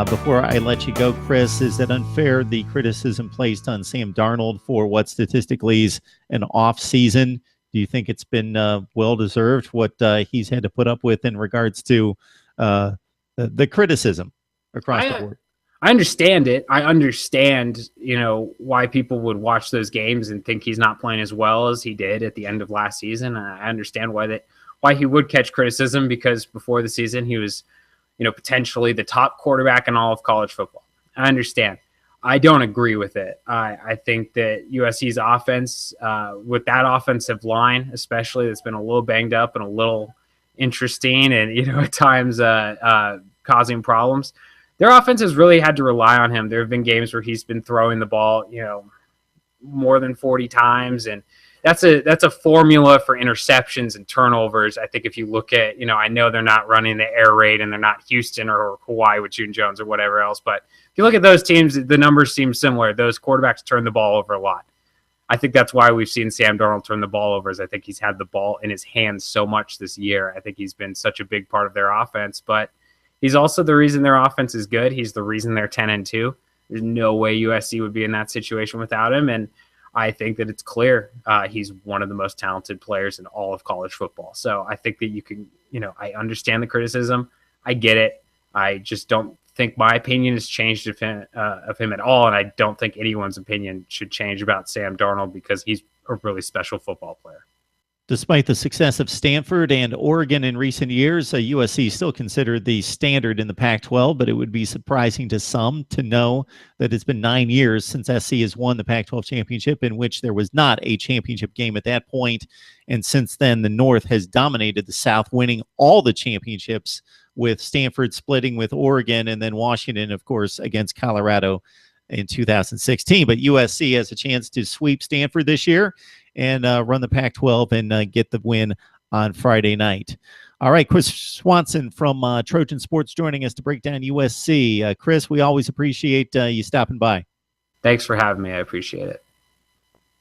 Before I let you go, Chris, is it unfair, the criticism placed on Sam Darnold for what statistically is an off season? Do you think it's been well-deserved, what he's had to put up with in regards to the criticism across the I board? I understand it. I understand, why people would watch those games and think he's not playing as well as he did at the end of last season. I understand why he would catch criticism, because before the season he was, potentially the top quarterback in all of college football. I understand. I don't agree with it. I think that USC's offense, with that offensive line, especially, that's been a little banged up and a little interesting, and at times causing problems. Their offense has really had to rely on him. There have been games where he's been throwing the ball, more than 40 times, and that's a formula for interceptions and turnovers. I think if you look at, I know they're not running the air raid and they're not Houston or Hawaii with June Jones or whatever else, but if you look at those teams, the numbers seem similar. Those quarterbacks turn the ball over a lot. I think that's why we've seen Sam Darnold turn the ball over, is I think he's had the ball in his hands so much this year. I think he's been such a big part of their offense, but he's also the reason their offense is good. He's the reason they're 10-2. There's no way USC would be in that situation without him. And I think that it's clear he's one of the most talented players in all of college football. So I think that you can, I understand the criticism. I get it. I just don't think my opinion has changed of him at all. And I don't think anyone's opinion should change about Sam Darnold, because he's a really special football player. Despite the success of Stanford and Oregon in recent years, USC is still considered the standard in the Pac-12, but it would be surprising to some to know that it's been 9 years since SC has won the Pac-12 championship, in which there was not a championship game at that point. And since then, the North has dominated the South, winning all the championships, with Stanford splitting with Oregon, and then Washington, of course, against Colorado in 2016. But USC has a chance to sweep Stanford this year and run the Pac-12 and get the win on Friday night. All right, Chris Swanson from Trojan Sports joining us to break down USC. Chris, we always appreciate you stopping by. Thanks for having me. I appreciate it.